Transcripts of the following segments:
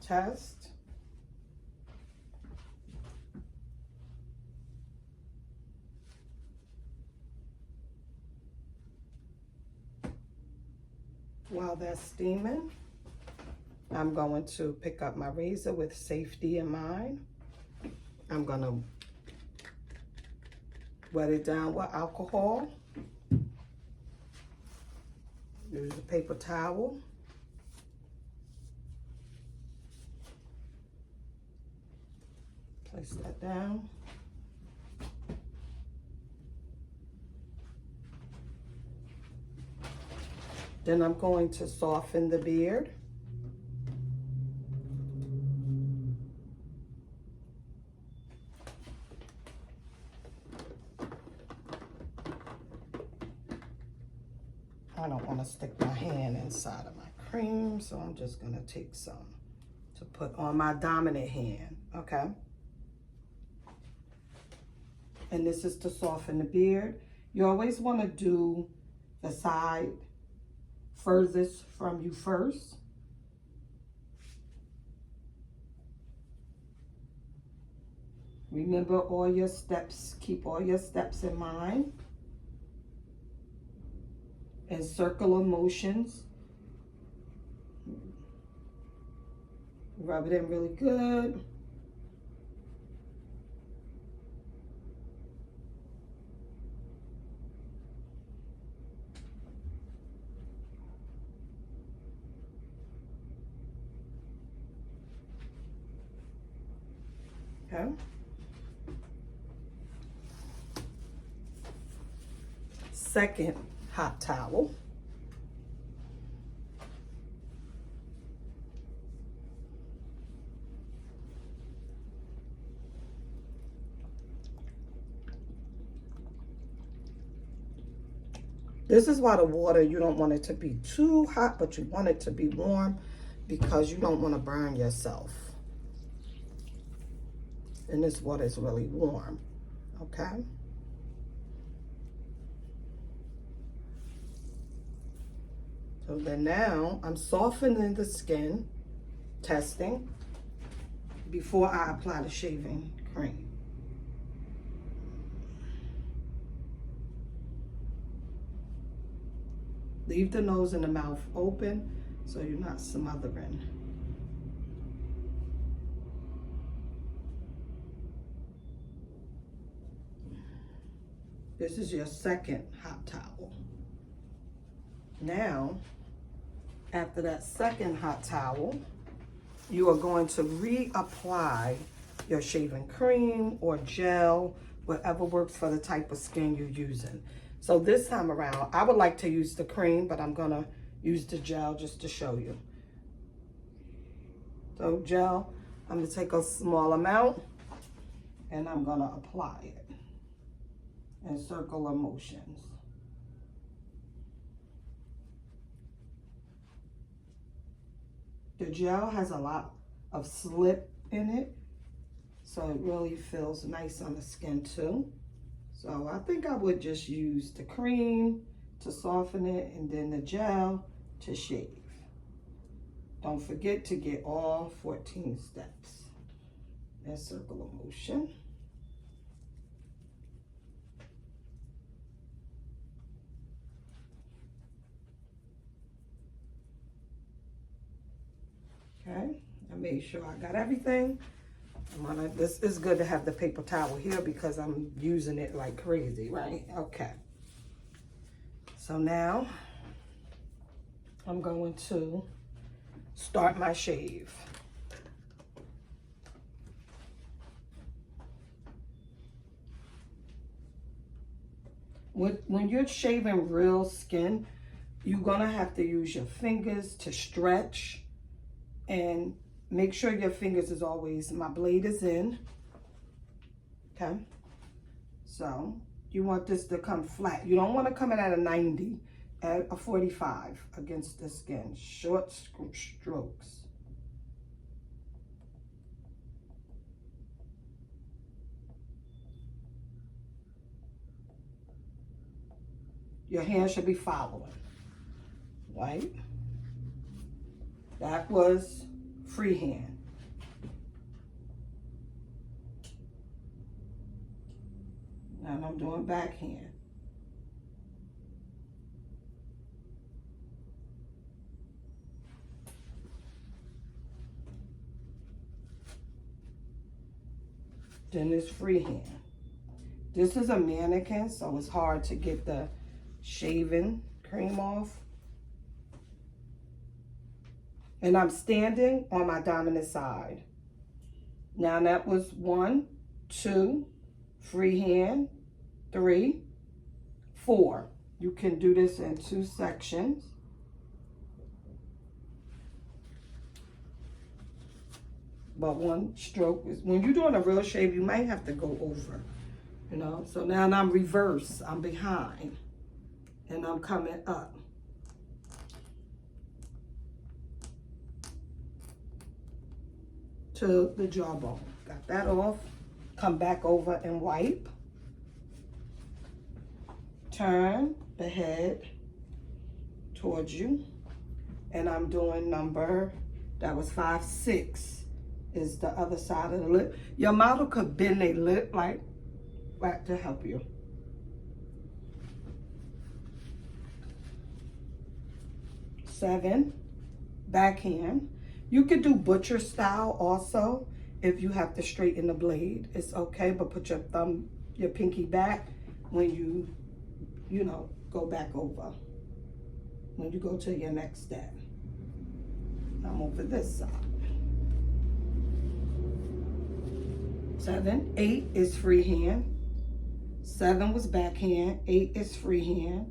test. While that's steaming, I'm going to pick up my razor with safety in mind. I'm going to wet it down with alcohol. Use a paper towel. Place that down. Then I'm going to soften the beard. I don't want to stick my hand inside of my cream, so I'm just going to take some to put on my dominant hand, okay? And this is to soften the beard. You always want to do the side furthest from you first. Remember all your steps, keep all your steps in mind. And circular motions. Rub it in really good. Okay. Second hot towel. This is why the water, you don't want it to be too hot, but you want it to be warm because you don't want to burn yourself. And this water is really warm, okay? So then now I'm softening the skin, testing, before I apply the shaving cream. Leave the nose and the mouth open so you're not smothering. This is your second hot towel. Now, after that second hot towel, you are going to reapply your shaving cream or gel, whatever works for the type of skin you're using. So this time around, I would like to use the cream, but I'm gonna use the gel just to show you. So gel, I'm gonna take a small amount and I'm gonna apply it in circular motions. The gel has a lot of slip in it, so it really feels nice on the skin too. So I think I would just use the cream to soften it and then the gel to shave. Don't forget to get all 14 steps in circular motion. Okay, I made sure I got everything. This is good to have the paper towel here because I'm using it like crazy, right? Okay. So now I'm going to start my shave. When you're shaving real skin, you're gonna have to use your fingers to stretch and make sure your fingers is always, my blade is in, okay? So you want this to come flat. You don't want to come in at a 90, at a 45 against the skin. Short strokes. Your hand should be following, right? That was freehand. And I'm doing backhand. Then it's freehand. This is a mannequin, so it's hard to get the shaving cream off. And I'm standing on my dominant side. Now that was 1, 2, freehand, 3, 4. You can do this in 2 sections. But one stroke is, when you're doing a real shave, you might have to go over, you know. So now I'm reverse, I'm behind, and I'm coming up. To the jawbone. Got that off. Come back over and wipe. Turn the head towards you. And I'm doing number, that was 5, 6 is the other side of the lip. Your model could bend their lip like that to help you. Seven, backhand. You could do butcher style also if you have to straighten the blade. It's okay, but put your thumb, your pinky back when you know, go back over. When you go to your next step. I'm over this side. 7, 8 is freehand. 7 was backhand. 8 is freehand.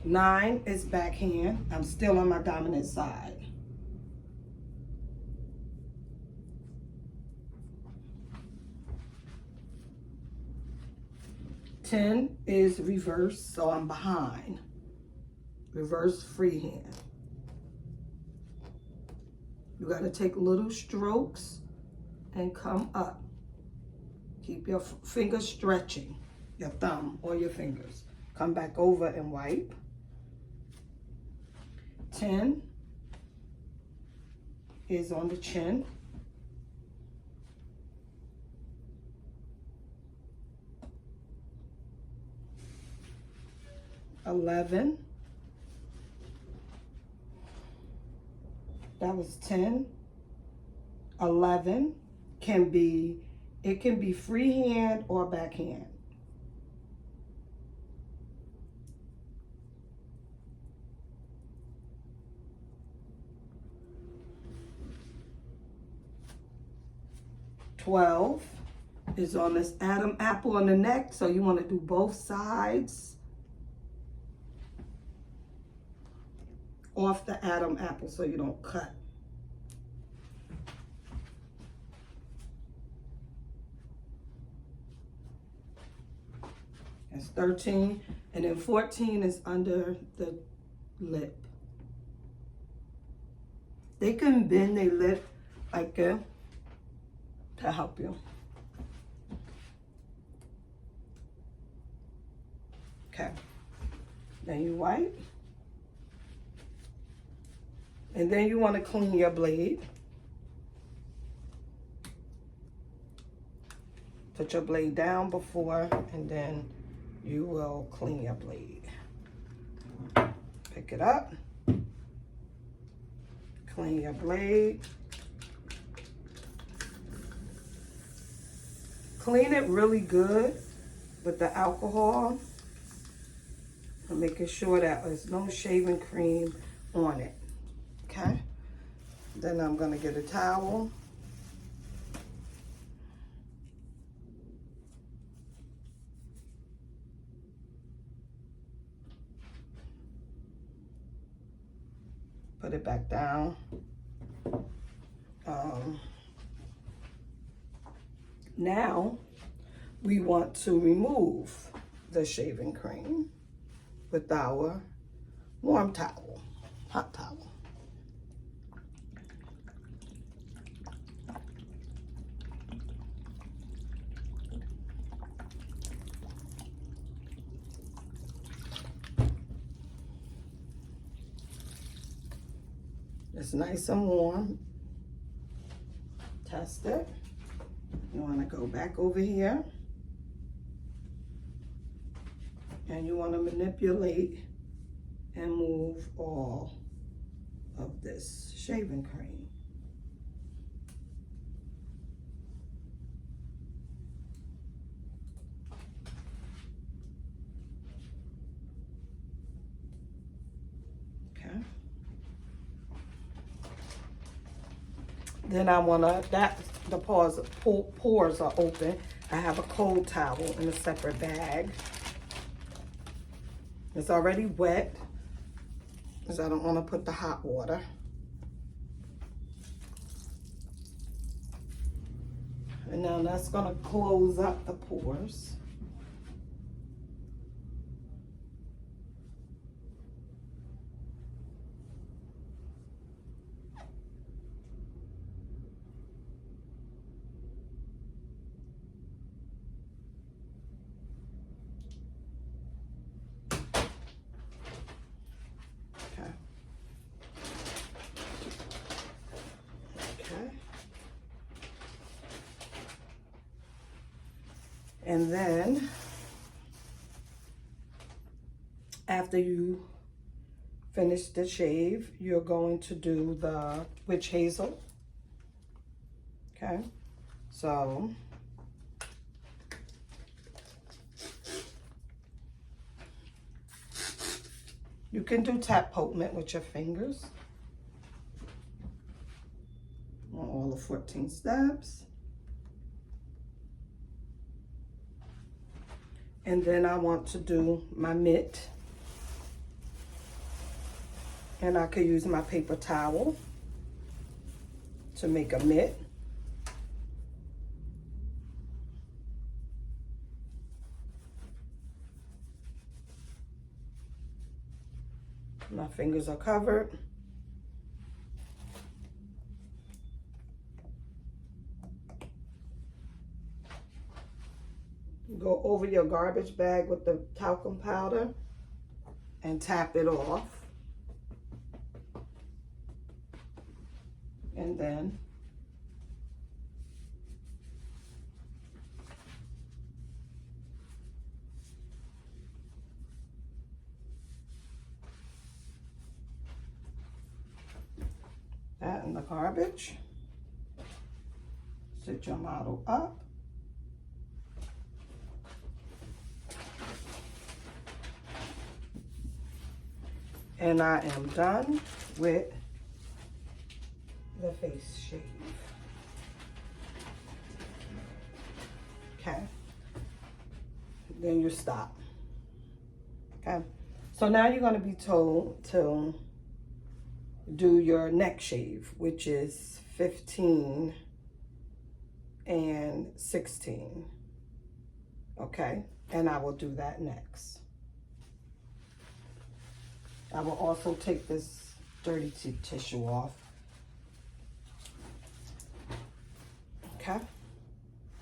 9 is backhand. I'm still on my dominant side. 10 is reverse, so I'm behind. Reverse freehand. You got to take little strokes and come up. Keep your fingers stretching, your thumb or your fingers. Come back over and wipe. 10 is on the chin. 11. That was 10. 11 can be, it can be freehand or backhand. 12 is on this Adam apple on the neck, so you want to do both sides off the Adam apple so you don't cut. That's 13, and then 14 is under the lip. They can bend their lip like that to help you. Okay, then you wipe. And then you want to clean your blade. Put your blade down before, and then you will clean your blade. Pick it up. Clean your blade. Clean it really good with the alcohol. And making sure that there's no shaving cream on it. Okay? Then I'm going to get a towel. Put it back down. Now we want to remove the shaving cream with our warm towel, hot towel. It's nice and warm. Test it. You want to go back over here. And you want to manipulate and move all of this shaving cream. Okay. Then I want to, the pores are open. I have a cold towel in a separate bag. It's already wet, because I don't want to put the hot water. And now that's going to close up the pores. And then after you finish the shave, you're going to do the witch hazel. Okay, so you can do tap potent with your fingers on all the 14 steps. And then I want to do my mitt. And I could use my paper towel to make a mitt. My fingers are covered. Go over your garbage bag with the talcum powder and tap it off. And then that in the garbage. Sit your model up. And I am done with the face shave. Okay. Then you stop. Okay. So now you're going to be told to do your neck shave, which is 15 and 16. Okay. And I will do that next. I will also take this dirty tissue off. Okay.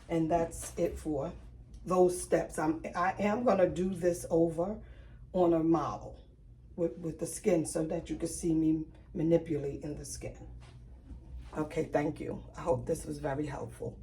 And that's it for those steps. I am going to do this over on a model with the skin so that you can see me manipulating the skin. Okay, thank you. I hope this was very helpful.